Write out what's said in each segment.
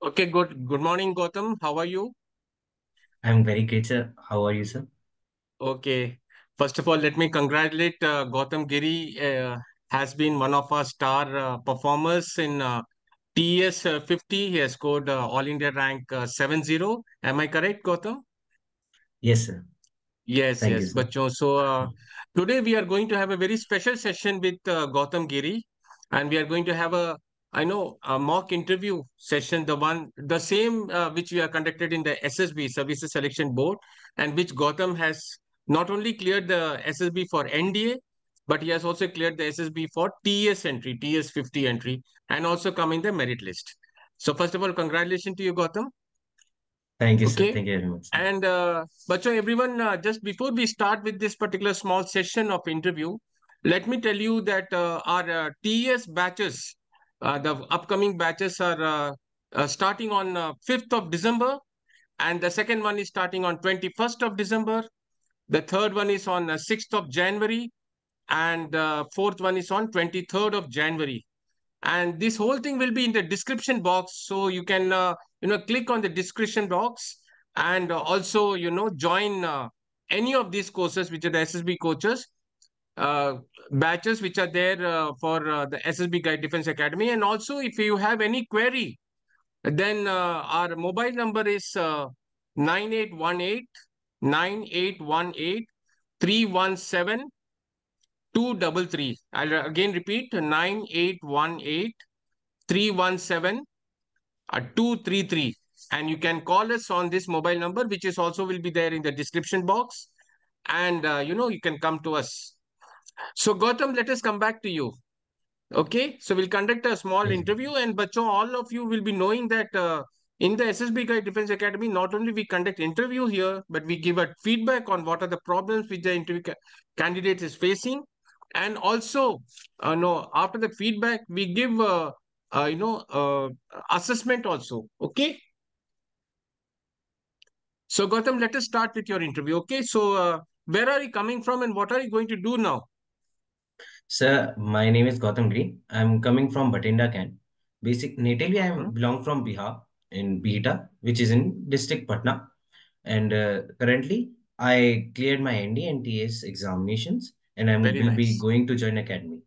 Okay, good. Good morning, Gautam. How are you? I'm very great, sir. How are you, sir? Okay. First of all, let me congratulate Gautam Giri. Has been one of our star performers in TES 50. He has scored All India rank 70. Am I correct, Gautam? Yes, sir. Yes, Thank you, yes, sir. Bacho. So today we are going to have a very special session with Gautam Giri, and we are going to have a mock interview session, the same which we are conducted in the SSB Services Selection Board, and which Gautam has not only cleared the SSB for NDA, but he has also cleared the SSB for TS entry, TS 50 entry, and also come in the merit list. So first of all, congratulations to you, Gautam. Thank you, sir. Okay. Thank you very much, sir. And Bacho, everyone, just before we start with this particular small session of interview, let me tell you that our TES batches, the upcoming batches are starting on 5th of December, and the second one is starting on 21st of December. The third one is on 6th of January, and fourth one is on 23rd of January. And this whole thing will be in the description box, so you can click on the description box and also join any of these courses which are the SSB coaches uh, batches which are there for the SSB Guide Defense Academy. And also if you have any query, then our mobile number is 9818 233. I'll again repeat, 9818 317 233, and you can call us on this mobile number, which is also will be there in the description box, and you can come to us. So Gautam, let us come back to you. Okay, so we'll conduct a small Yes, sir. interview, and bacho, all of you will be knowing that in the SSB Guide Defense Academy, not only we conduct interview here, but we give a feedback on what are the problems which the interview candidate is facing, and also no, after the feedback we give assessment also. Okay. So Gautam, let us start with your interview. Okay, so where are you coming from and what are you going to do now? Sir, my name is Gautam Green. I'm coming from Batinda, Kent. Natively, I Mhm. belong from Bihar in Bihta, which is in district Patna. And currently, I cleared my ND and TS examinations, and I Very will be nice. going to join academy.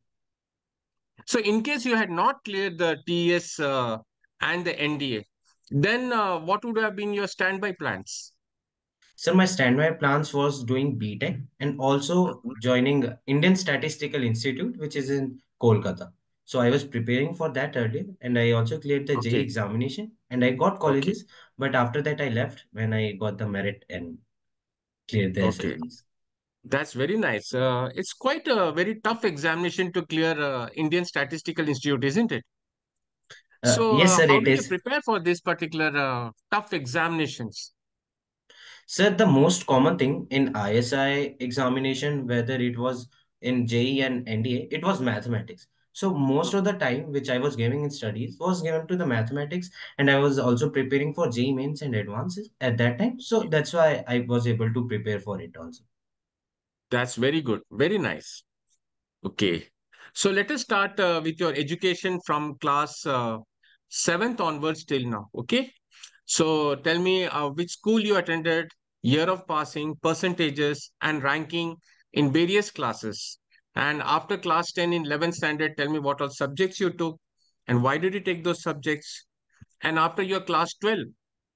So in case you had not cleared the TES and the NDA, then what would have been your standby plans? So my standby plans was doing BTech and also Mhm. joining Indian Statistical Institute, which is in Kolkata. So I was preparing for that earlier, and I also cleared the JEE Okay, examination, and I got okay, colleges. But after that, I left when I got the merit and cleared the okay. SSBs. That's very nice. It's quite a very tough examination to clear Indian Statistical Institute, isn't it? So Yes, sir, how it did you is. prepare for this particular tough examinations? Sir, the most common thing in ISI examination, whether it was in JEE and NDA, it was mathematics. So most of the time which I was giving in studies was given to the mathematics, and I was also preparing for JEE mains and advances at that time. So that's why I was able to prepare for it also. That's very good. Very nice. Okay. So let us start with your education from class 7th onwards till now. Okay. So tell me which school you attended, year of passing, percentages, and ranking in various classes. And after class 10 in 11th standard, tell me what all subjects you took and why did you take those subjects. And after your class 12,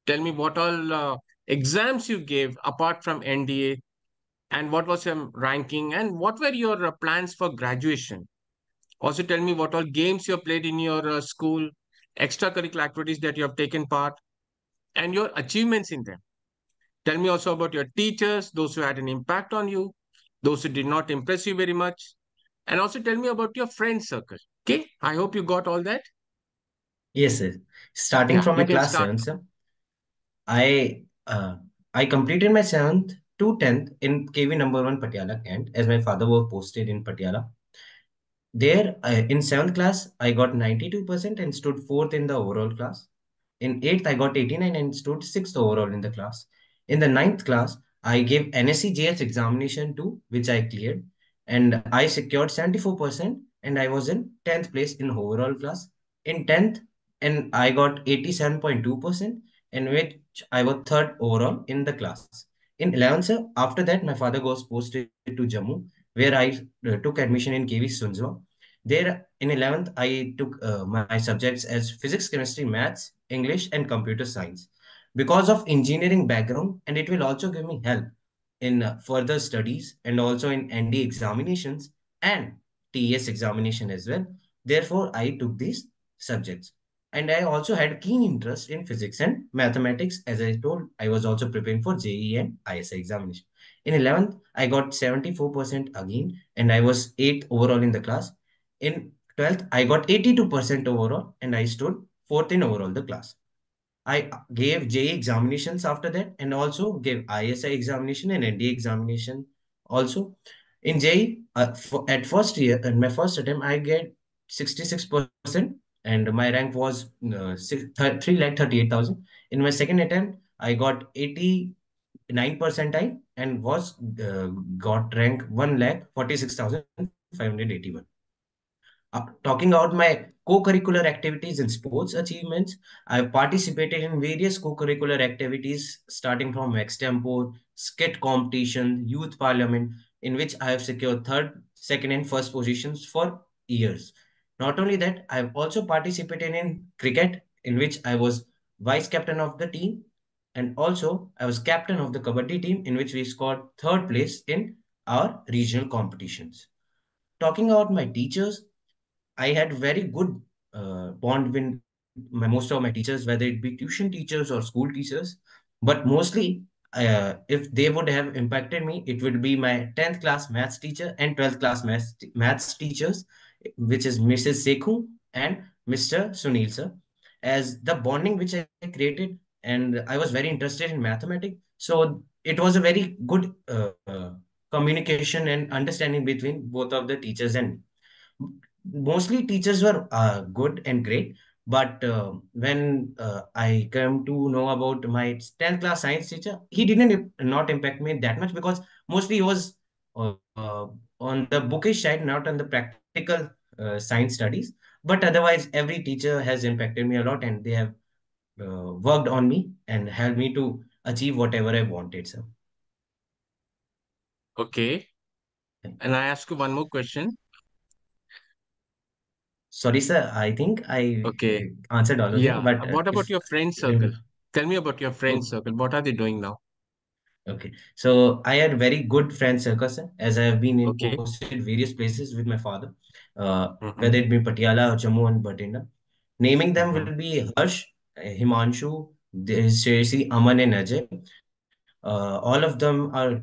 tell me what all exams you gave apart from NDA and what was your ranking and what were your plans for graduation. Also, tell me what all games you have played in your school, extracurricular activities that you have taken part, and your achievements in them. Tell me also about your teachers, those who had an impact on you, those who did not impress you very much, and also tell me about your friend circle. Okay, I hope you got all that. Yes, sir. Starting Yeah, from my you can class start 7, now. sir, I I completed my 7th to 10th in KV number 1 Patiala Kent, as my father was posted in Patiala. There, in 7th class, I got 92% and stood 4th in the overall class. In 8th, I got 89 and stood 6th overall in the class. In the ninth class, I gave NSC JS examination too, which I cleared. And I secured 74% and I was in 10th place in overall class. In 10th, and I got 87.2%, in which I was third overall in the class. In 11th, sir, after that, my father was posted to Jammu, where I took admission in KV Sunzwa. There, in 11th, I took my subjects as physics, chemistry, maths, English, and computer science. Because of engineering background, and it will also give me help in further studies and also in ND examinations and TES examination as well. Therefore, I took these subjects. And I also had keen interest in physics and mathematics. As I told, I was also preparing for JEE and ISI examination. In 11th, I got 74% again, and I was 8th overall in the class. In 12th, I got 82% overall, and I stood 4th in overall the class. I gave JEE examinations after that, and also gave ISI examination and NDA examination also. In JEE, at first year, in my first attempt, I get 66%, and my rank was 3 lakh 38,000. In my second attempt, I got 89 percentile and was got rank 1 lakh 46,581. Talking about my co-curricular activities and sports achievements, I've participated in various co-curricular activities starting from extempore, skit competition, youth parliament, in which I have secured third, second, and first positions for years. Not only that, I've also participated in cricket, in which I was vice captain of the team, and also I was captain of the kabaddi team, in which we scored third place in our regional competitions. Talking about my teachers, I had very good bond with most of my teachers, whether it be tuition teachers or school teachers. But mostly, if they would have impacted me, it would be my 10th class maths teacher and 12th class maths teachers, which is Mrs. Sekhu and Mr. Sunil sir, as the bonding which I created, and I was very interested in mathematics. So it was a very good communication and understanding between both of the teachers and me. Mostly teachers were good and great, but when I came to know about my 10th class science teacher, he didn't not impact me that much, because mostly he was on the bookish side, not on the practical science studies. But otherwise, every teacher has impacted me a lot, and they have worked on me and helped me to achieve whatever I wanted. So, Okay. And I ask you one more question. sorry, sir. I think I Okay. answered all of them, Yeah. but What about if your friend it will circle? be. Tell me about your friend Oh, circle. What are they doing now? okay. So I had very good friend circle, sir, as I have been in Okay. posted various places with my father, whether Mm-hmm. it be Patiala or Jammu and Batinda. Naming them Mm-hmm. will be Harsh, Himanshu, Shresi, Aman, and Ajay. All of them are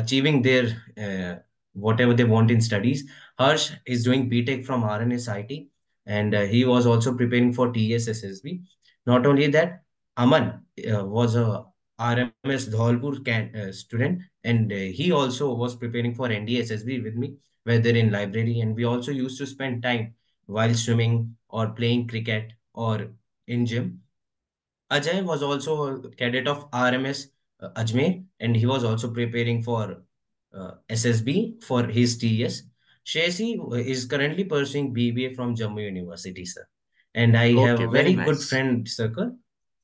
achieving their whatever they want in studies. Harsh is doing BTech from RNSIT, and he was also preparing for TES SSB. Not only that, Aman was a RMS Dholpur student, and he also was preparing for NDSSB with me, whether in library, and we also used to spend time while swimming or playing cricket or in gym. Ajay was also a cadet of RMS Ajmer, and he was also preparing for SSB for his TES. Shesi is currently pursuing BBA from Jammu University, sir. And I Okay. have Very very good nice. friend circle.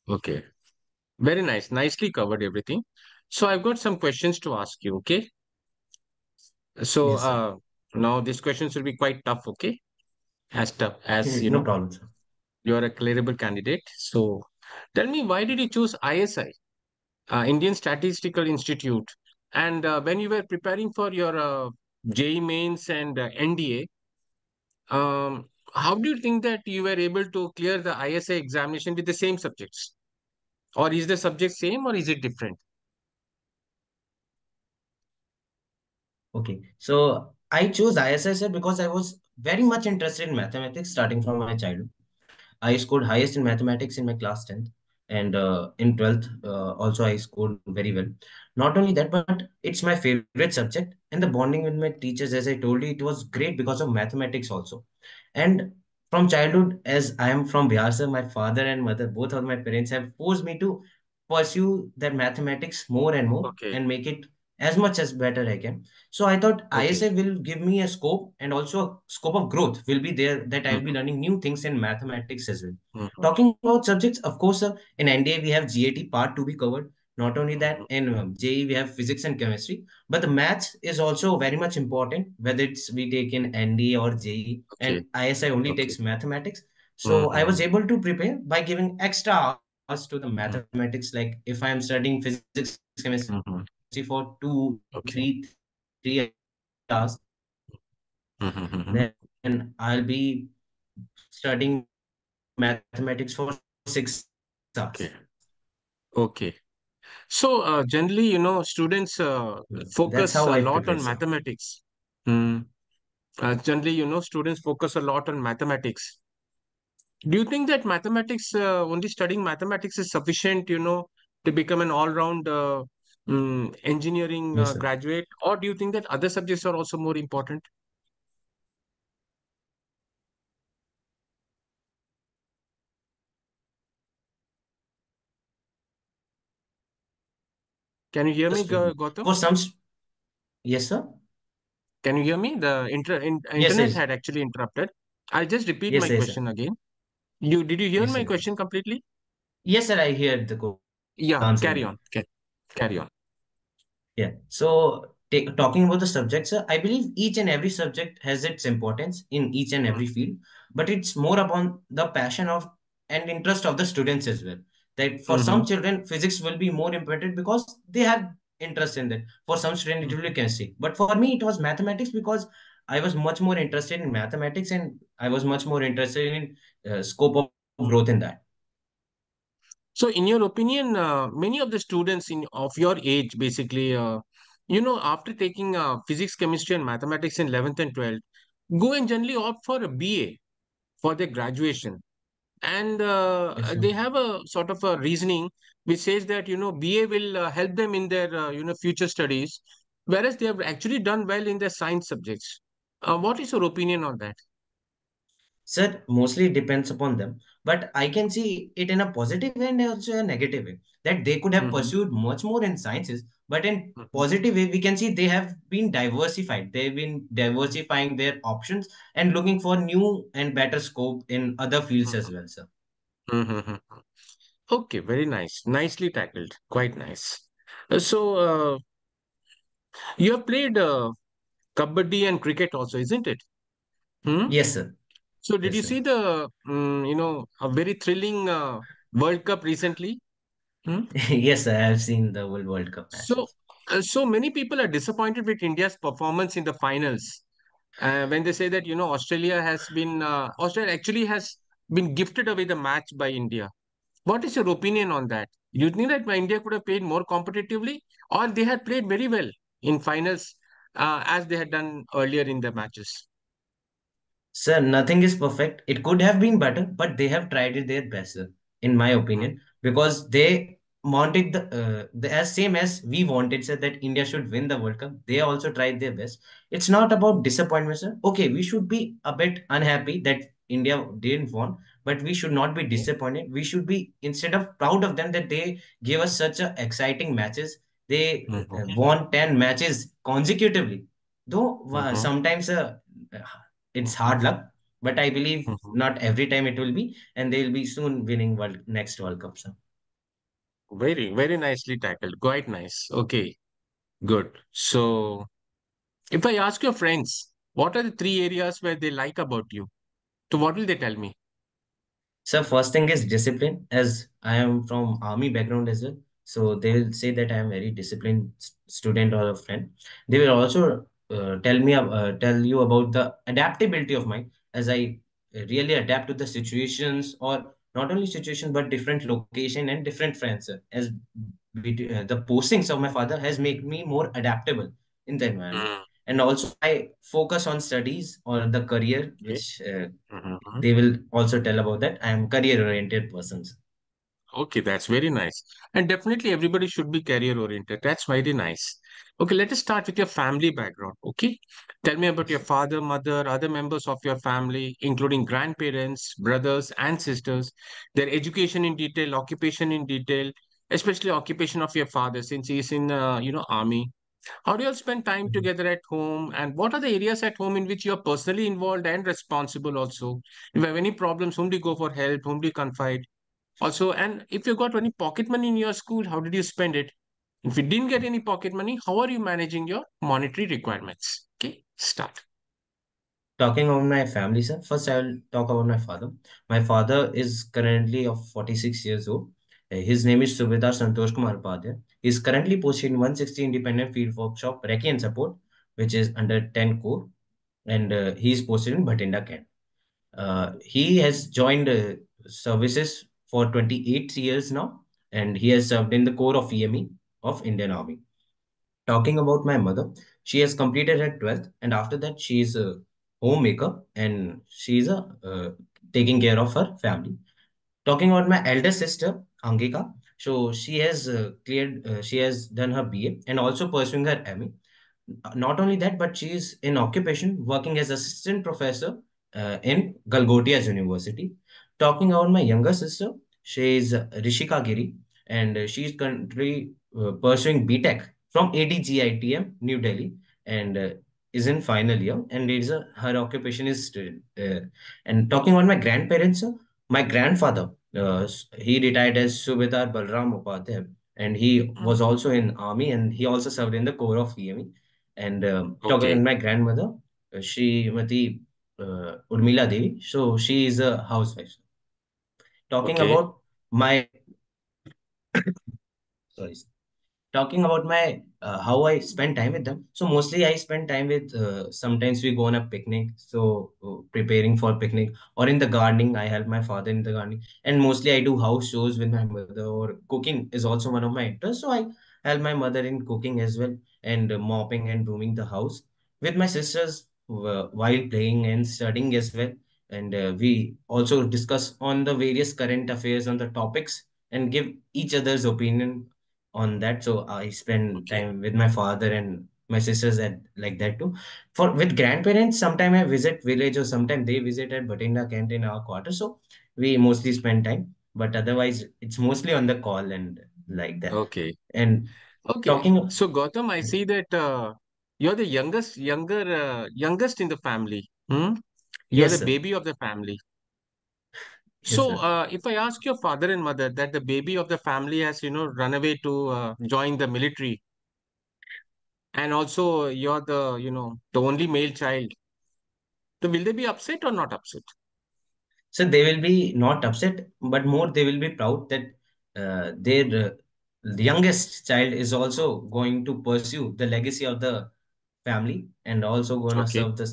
Okay. Very nice. Nicely covered everything. So I've got some questions to ask you. Okay. So Yes, sir. now these questions will be quite tough as No problem, sir. you're a clearable candidate. So tell me, why did you choose ISI, Indian Statistical Institute? And when you were preparing for your JEE mains and NDA, how do you think that you were able to clear the ISI examination with the same subjects? Or is the subject same or is it different? Okay. So I chose ISI, sir, because I was very much interested in mathematics starting from my childhood. I scored highest in mathematics in my class 10th, and in 12th also I scored very well. Not only that, but it's my favorite subject, and the bonding with my teachers, as I told you, it was great because of mathematics also. And from childhood, as I am from Bihar, sir, my father and mother, both of my parents have forced me to pursue that mathematics more and more Okay. and make it as much as better I can. So I thought Okay. ISA will give me a scope, and also a scope of growth will be there, that I'll be Mhm, learning new things in mathematics as well. mhm, Talking about subjects, of course, in NDA we have GAT part to be covered. Not only that, mhm. in JE we have physics and chemistry, but the maths is also very much important, whether it's we take in NDA or JE, Okay. and ISI only Okay. takes mathematics. So I was Mhm, able to prepare by giving extra hours to the mathematics. mhm, Like if I am studying physics, chemistry for mhm. Okay. 3 hours, Mhm, mhm. then I'll be studying mathematics for 6 hours. Okay. Okay. So, generally, students That's how I focus a prepare, lot sir. on mathematics. Hmm. Generally, students focus a lot on mathematics. Do you think that mathematics, only studying mathematics is sufficient, to become an all-round engineering Yes, sir. graduate? Or do you think that other subjects are also more important? Can you hear me, Understood. Gautam? For some, yes, sir. Can you hear me? The Yes, internet yes, had actually interrupted. I'll just repeat my yes, yes, sir. question again. Did you hear Yes, my sir. question completely? Yes, sir. I hear the Yeah, answer carry now. on. Carry on. Yeah. So talking about the subjects, I believe each and every subject has its importance in each and every field, but it's more upon the passion of and interest of the students as well. That for some Mm-hmm. children, physics will be more important because they have interest in that. For some students, it will be chemistry. But for me, it was mathematics because I was much more interested in mathematics, and I was much more interested in scope of growth in that. So, in your opinion, many of the students in of your age, basically, after taking physics, chemistry, and mathematics in 11th and 12th, go and generally opt for a BA for their graduation. And Yes, sir. they have a sort of a reasoning which says that, BA will help them in their, future studies, whereas they have actually done well in their science subjects. What is your opinion on that? Sir, mostly it depends upon them, but I can see it in a positive way and also a negative way. That they could have Mm-hmm. pursued much more in sciences, but in Mm-hmm. positive way, we can see they have been diversified. They've been diversifying their options and looking for new and better scope in other fields as well, sir. Mm-hmm. Okay, very nice. Nicely tackled. Quite nice. So, you have played kabaddi and cricket also, isn't it? Hmm? Yes, sir. So, did Yes, you sir. see a very thrilling World Cup recently? Hmm? Yes, sir. I have seen the World Cup So, matches. so many people are disappointed with India's performance in the finals. When they say that, Australia actually has been gifted away the match by India. What is your opinion on that? Do you think that India could have played more competitively, or they had played very well in finals as they had done earlier in the matches? Sir, nothing is perfect. It could have been better, but they have tried it their best, sir, in my Mm, opinion, because they wanted the as same as we wanted, sir, that India should win the World Cup. They also tried their best. It's not about disappointment, sir. Okay, we should be a bit unhappy that India didn't won, but we should not be okay. disappointed. We should be instead of proud of them that they gave us such a exciting matches. They Mhm, won 10 matches consecutively. Though mhm, sometimes it's hard luck, but I believe mhm. not every time it will be, and they will be soon winning next World Cup. So, Very, very nicely tackled. Quite nice. Okay, good. So, if I ask your friends, what are the three areas where they like about you? So, what will they tell me? so first thing is discipline, as I am from army background as well. So they will say that I am very disciplined student or a friend. They will also tell you about the adaptability of mine, as I really adapt to the situations, or not only situation but different location and different friends. As the postings of my father has made me more adaptable in the environment, Mm, and also I focus on studies or the career, okay. which Mhm. they will also tell about that. I am career oriented persons. Okay, that's very nice. And definitely everybody should be career oriented. That's very nice. Okay, let us start with your family background. Okay. Tell me about your father, mother, other members of your family, including grandparents, brothers, and sisters, their education in detail, occupation in detail, especially occupation of your father since he is in, army. How do you all spend time together at home? And what are the areas at home in which you're personally involved and responsible also? If you have any problems, whom do you go for help? Whom do you confide? Also, and if you got any pocket money in your school, how did you spend it? If you didn't get any pocket money, how are you managing your monetary requirements? Okay, start. Talking about my family, sir. First, I will talk about my father. My father is currently of 46 years old. His name is Subedar Santosh Kumar Upadhyay. He is currently posted in 160 Independent Field Workshop, Recce and Support, which is under 10 core, and he is posted in Bhatinda, Kent. He has joined services for 28 years now, and he has served in the core of EME of Indian Army. Talking about my mother, she has completed her 12th, and after that, she is a homemaker and she is taking care of her family. Talking about my elder sister, Angika, so she has she has done her BA and also pursuing her MA. Not only that, but she is in occupation working as assistant professor in Galgotias University. Talking about my younger sister, she is Rishika Giri, and she is currently pursuing BTech from ADGITM, New Delhi, and is in final year. And it is her occupation is student. And talking about my grandparents, my grandfather, he retired as Subedar Balram Upadhyay, and he was Mhm. also in army, and he also served in the core of EME. And talking Okay, with my grandmother, Srimati Urmila Devi. So she is a housewife. Talking okay, about my sorry, talking about my how I spend time with them. So mostly I spend time with. Sometimes we go on a picnic. So preparing for picnic or in the gardening, I help my father in the gardening. And mostly I do house chores with my mother. Or cooking is also one of my interests. So I help my mother in cooking as well and mopping and brooming the house with my sisters while playing and studying as well. And we also discuss on the various current affairs on the topics and give each other's opinion on that. So I spend okay, time with my father and my sisters at like that too. For with grandparents, sometime I visit village or sometime they visit at Batinda Kent in our quarter. So we mostly spend time, but otherwise it's mostly on the call and like that. okay, And okay. talking, So Gautam, I see that you're the youngest in the family. Hmm? You're the yes, sir. baby of the family. Yes, So, sir. if I ask your father and mother that the baby of the family has, run away to join the military, and also you're the only male child, so will they be upset or not upset? So they will be not upset, but more they will be proud that their youngest child is also going to pursue the legacy of the family and also going to Okay. serve the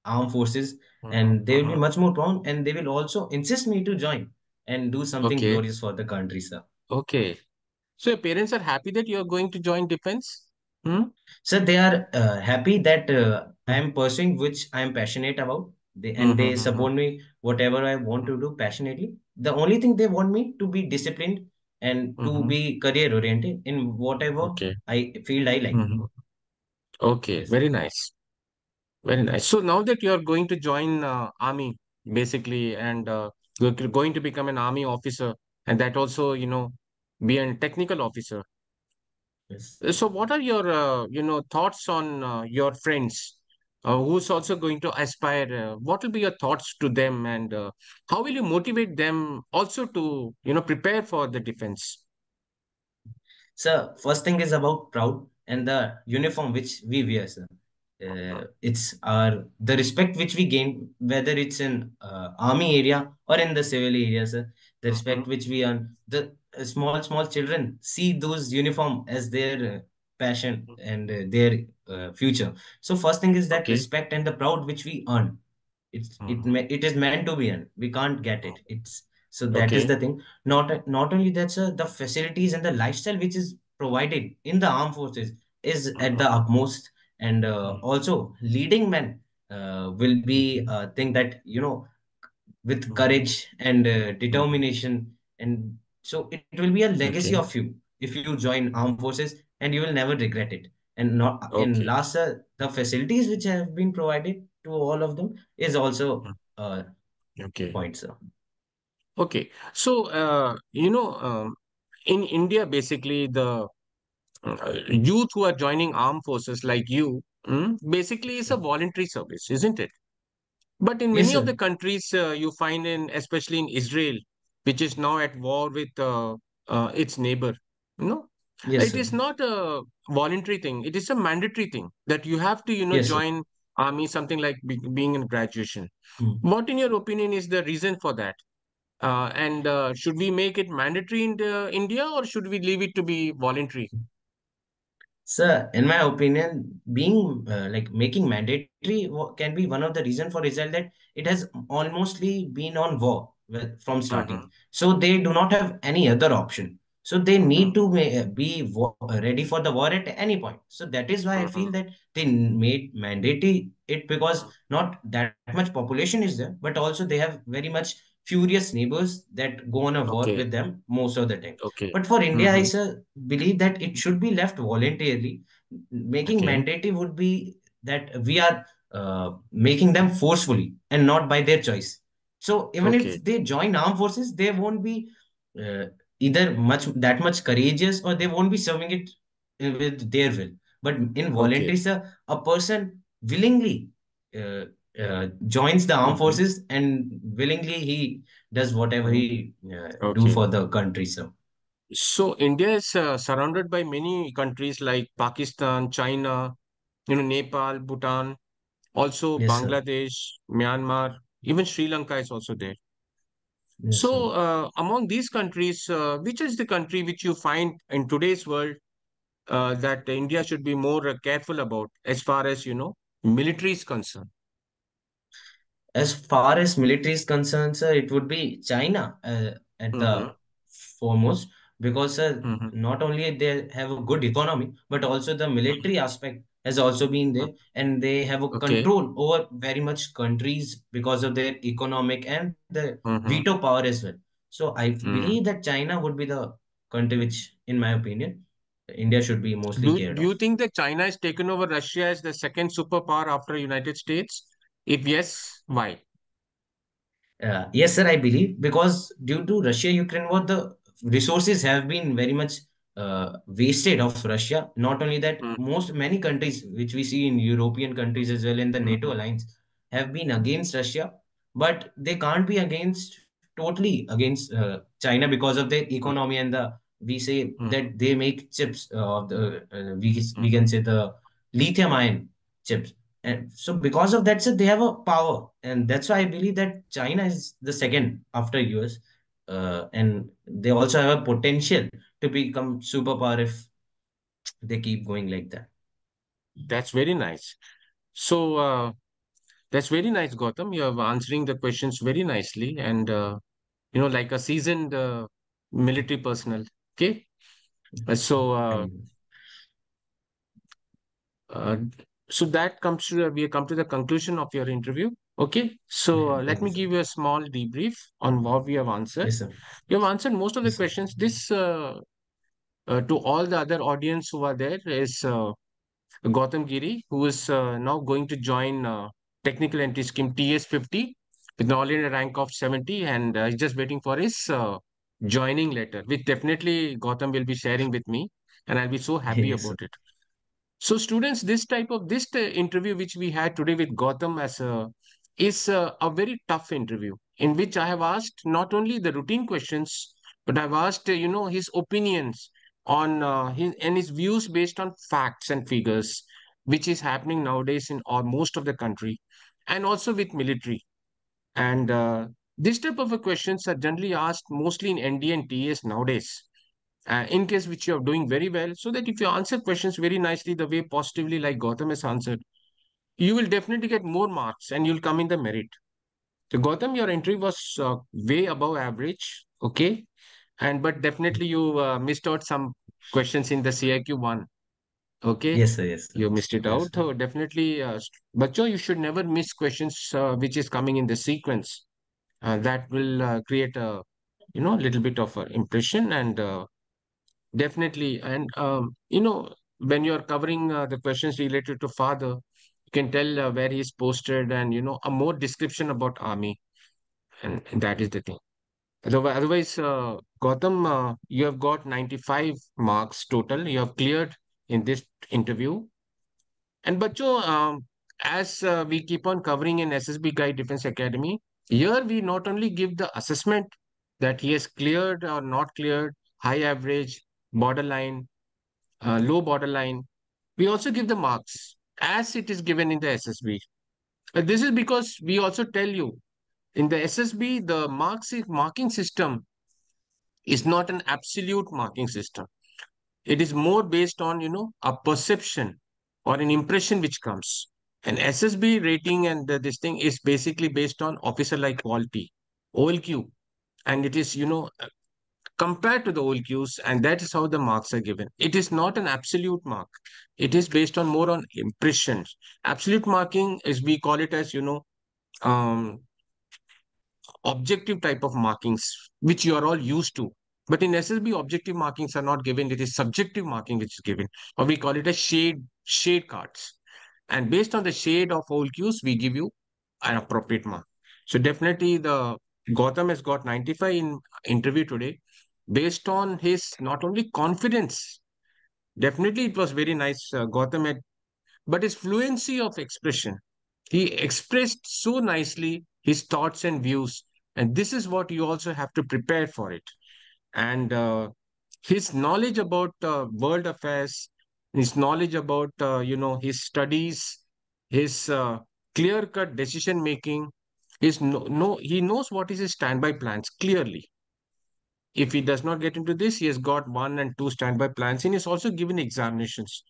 armed forces. Mm-hmm, And they will be mm-hmm. much more proud, and they will also insist me to join and do something Okay. glorious for the country, sir. Okay. So your parents are happy that you're going to join defense? Hmm? So they are happy that I am pursuing which I am passionate about. And they Mm-hmm, support me whatever I want to do passionately. The only thing they want me to be disciplined and to mm-hmm. be career oriented in whatever Okay. I field I like. Mm-hmm. Okay. Yes. Very nice. Very nice. So now that you're going to join army, basically, and you're going to become an army officer, and that also, be a technical officer. Yes. So what are your, thoughts on your friends who's also going to aspire? What will be your thoughts to them, and how will you motivate them also to, prepare for the defense? So first thing is about proud and the uniform which we wear, sir. It's our the respect which we gain, whether it's in army area or in the civil area, sir. The Mhm. respect which we earn. The small children see those uniform as their passion and their future. So first thing is that Okay. respect and the proud which we earn. Mhm. It is meant to be earned. We can't get it. It's so that is Okay. the thing. Not only that, sir, the facilities and the lifestyle which is provided in the armed forces is at Mhm. the utmost. And Mhm. also leading men will be a thing that with Mhm. courage and Mhm. determination. And so it will be a legacy Okay. of you if you join armed forces, and you will never regret it. And not in Okay. last, the facilities which have been provided to all of them is also Mhm. a Okay. point, sir. Okay. So, in India, basically, the youth who are joining armed forces like you, basically is a voluntary service, isn't it? But in Yes, many of the sir. countries, you find in, especially in Israel, which is now at war with its neighbor, you know, Yes, it sir. is not a voluntary thing. It is a mandatory thing that you have to, Yes, sir. join army, something like being in graduation. Mm. What, in your opinion, is the reason for that? And should we make it mandatory in India, or should we leave it to be voluntary? Sir, in my opinion, being like making mandatory can be one of the reason for Israel that it has almostly been on war from starting. Mm-hmm. So they do not have any other option. So they need Mm-hmm. to be ready for the war at any point. So that is why I feel Mm-hmm. that they made mandatory it because not that much population is there, but also they have very much furious neighbors that go on a war Okay. with them most of the time. Okay. But for India, I Mm-hmm. believe that it should be left voluntarily. Making Okay. mandatory would be that we are making them forcefully and not by their choice. So even Okay. if they join armed forces, they won't be uh, either much courageous or they won't be serving it with their will. But in Okay. voluntary, sir, a person willingly joins the armed Mm-hmm. forces and willingly he does whatever Mm-hmm. he do Okay. for the country, sir. So India is surrounded by many countries like Pakistan, China, Nepal, Bhutan, also Yes, sir. Bangladesh, Myanmar, even Sri Lanka is also there. Yes, sir. So among these countries, which is the country which you find in today's world that India should be more careful about as far as, military is concerned? As far as military is concerned, sir, it would be China at Mm-hmm. the foremost because Mm-hmm. not only they have a good economy, but also the military aspect has also been there, and they have a Okay. control over very much countries because of their economic and the Mm-hmm. veto power as well. So I Mm. believe that China would be the country which, in my opinion, India should be mostly cared Do you of. think that China has taken over Russia as the second superpower after United States? If yes, why? Yes, sir, I believe because due to Russia-Ukraine war, the resources have been very much wasted of Russia. Not only that, Mm, many countries which we see in European countries as well in the NATO mhm, alliance have been against Russia, but they can't be against totally against China because of their mm, economy and the we say mm, that they make chips of the we mhm. can say the lithium ion chips, and so because of that, so they have a power, and that's why I believe that China is the second after US, and they also have a potential to become superpower if they keep going like that. That's very nice. So that's very nice, Gautam. You are answering the questions very nicely, and like a seasoned military personnel. Okay. So And uh, so that comes to we have come to the conclusion of your interview. Okay. So let thank you, me sir. give you a small debrief on what we have answered. Yes, sir. You have answered most of the Yes, sir. questions. This to all the other audience who are there is Gautam Giri, who is now going to join Technical Entry Scheme TS 50 with an all-India rank of 70, and he's just waiting for his joining letter, which definitely Gautam will be sharing with me, and I'll be so happy Yes, sir. about it. So, students, this type of this interview which we had today with Gautam as is a very tough interview in which I have asked not only the routine questions, but I've asked his opinions on his views based on facts and figures, which is happening nowadays in most of the country, and also with military. And this type of a questions are generally asked mostly in ND and TS nowadays, in case which you are doing very well, so that if you answer questions very nicely, the way positively like Gautam has answered, you will definitely get more marks and you'll come in the merit. So Gautam, your entry was way above average, okay, and but definitely you missed out some questions in the CIQ one, okay, Yes, sir. Yes, sir. you missed it Yes, out. sir. So definitely, Bacho, you should never miss questions which is coming in the sequence. That will create a little bit of an impression and definitely. And, when you're covering the questions related to father, you can tell where he's posted and, a more description about army. And that is the thing. Otherwise, Gautam, you have got 95 marks total. You have cleared in this interview. And Bacho, as we keep on covering in SSB Guide Defense Academy, here we not only give the assessment that he has cleared or not cleared, high average, borderline, low borderline, we also give the marks as it is given in the SSB. This is because we also tell you in the SSB, the marking system is not an absolute marking system. It is more based on, a perception or an impression which comes. An SSB rating and this thing is basically based on officer like quality, OLQ. And it is, compared to the OLQs, and that is how the marks are given. It is not an absolute mark. It is based on more on impressions. Absolute marking is, we call it as, um, objective type of markings, which you are all used to. But in SSB, objective markings are not given. It is subjective marking which is given, or we call it a shade cards. And based on the shade of whole cues, we give you an appropriate mark. So definitely the Gautam has got 95 in interview today based on his not only confidence. Definitely it was very nice. Gautam had, but his fluency of expression. He expressed so nicely his thoughts and views. And this is what you also have to prepare for it. And his knowledge about world affairs, his knowledge about, his studies, his clear-cut decision making, his he knows what is his standby plans clearly. If he does not get into this, he has got 1 and 2 standby plans, and he's also given examinations.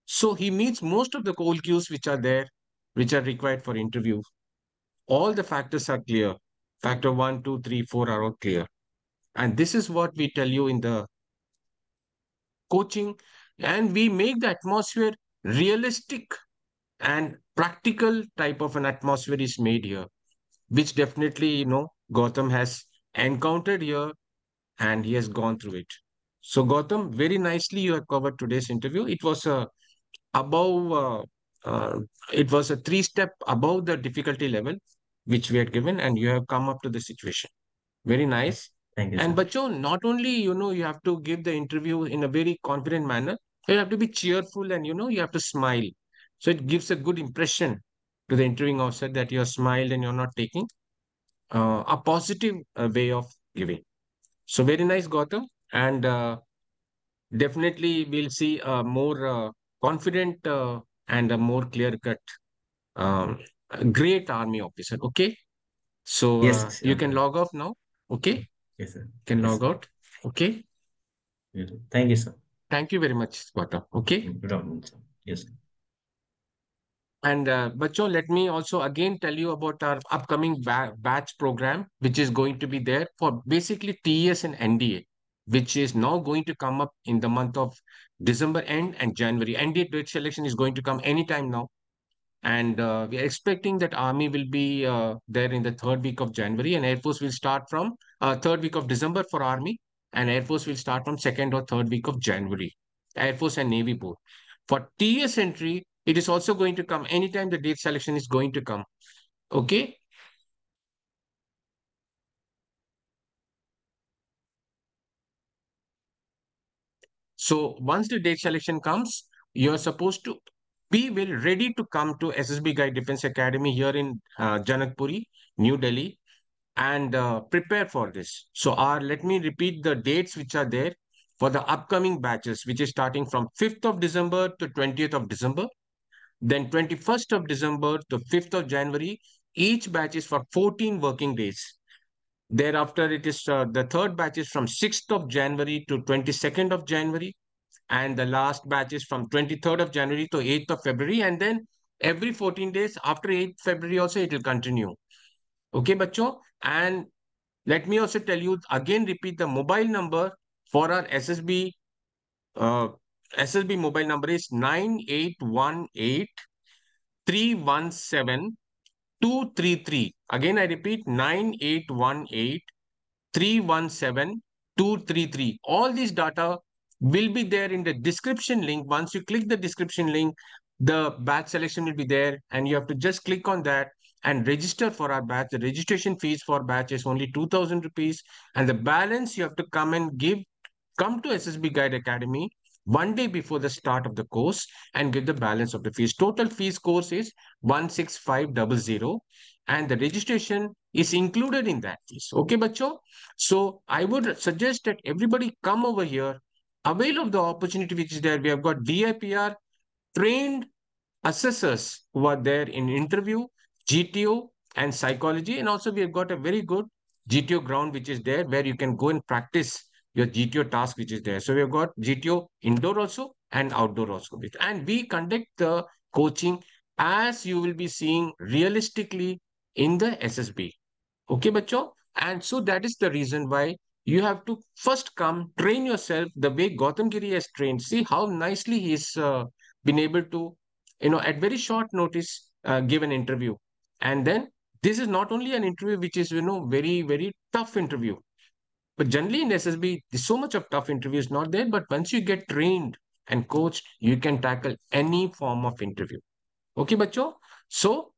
So he meets most of the cold cues which are there, which are required for interview. All the factors are clear. Factor 1, 2, 3, 4 are all clear. And this is what we tell you in the coaching. And we make the atmosphere realistic and practical type of an atmosphere is made here, which definitely, Gautam has encountered here and he has gone through it. So Gautam, very nicely you have covered today's interview. It was a above it was a 3 step above the difficulty level which we had given, and you have come up to the situation. Very nice. Thank you, And sir. Bacho, not only, you have to give the interview in a very confident manner, you have to be cheerful and, you have to smile. So it gives a good impression to the interviewing officer that you're smiled and you're not taking a positive way of giving. So very nice, Gautam. And definitely we'll see a more confident and a more clear-cut, um, great army officer. Okay. So Yes, you sure. can log off now. Okay. Yes, sir. Can Yes, log sir. out. Okay. Thank you, sir. Thank you very much, Gautam. Okay. Good afternoon, sir. Yes, sir. And Bacho, let me also again tell you about our upcoming batch program, which is going to be there for basically TES and NDA, which is now going to come up in the month of December end and January. NDA date selection is going to come anytime now. And we are expecting that Army will be there in the third week of January, and Air Force will start from third week of December for Army, and Air Force will start from second or third week of January. Air Force and Navy both. For TS entry, it is also going to come anytime the date selection is going to come. Okay. So once the date selection comes, you're supposed to be well ready to come to SSB Guide Defense Academy here in Janakpuri, New Delhi, and prepare for this. So let me repeat the dates which are there for the upcoming batches, which is starting from 5th of December to 20th of December, then 21st of December to 5th of January. Each batch is for 14 working days. Thereafter, it is the third batch is from 6th of January to 22nd of January, and the last batch is from 23rd of January to 8th of February, and then every 14 days after 8th February also it will continue. Okay, bacho? And let me also tell you again, repeat the mobile number for our SSB. Uh, SSB mobile number is 9818 317 233. Again, I repeat 9818 317 233. All these data will be there in the description link. Once you click the description link, the batch selection will be there, and you have to just click on that. and register for our batch. The registration fees for batch is only 2,000 rupees, and the balance you have to come to SSB Guide Academy one day before the start of the course and give the balance of the fees. Total fees course is 16500, and the registration is included in that fees. Okay, bacho? So I would suggest that everybody come over here, avail of the opportunity which is there. We have got DIPR trained assessors who are there in interview, GTO, and psychology. And also, we have got a very good GTO ground which is there where you can go and practice your GTO task which is there. So, we have got GTO indoor also and outdoor also. And we conduct the coaching as you will be seeing realistically in the SSB. Okay, bacho? And so that is the reason why you have to first come train yourself the way Gautam Giri has trained. See how nicely he's been able to, at very short notice, give an interview. And then this is not only an interview which is, very, very tough interview. But generally in SSB, so much of tough interview is not there. But once you get trained and coached, you can tackle any form of interview. Okay, bacho? So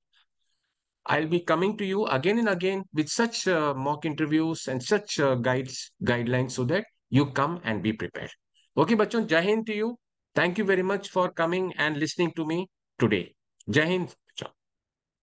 I'll be coming to you again and again with such mock interviews and such guidelines so that you come and be prepared. Okay, bachon, Jai Hind to you. Thank you very much for coming and listening to me today. Jai Hind.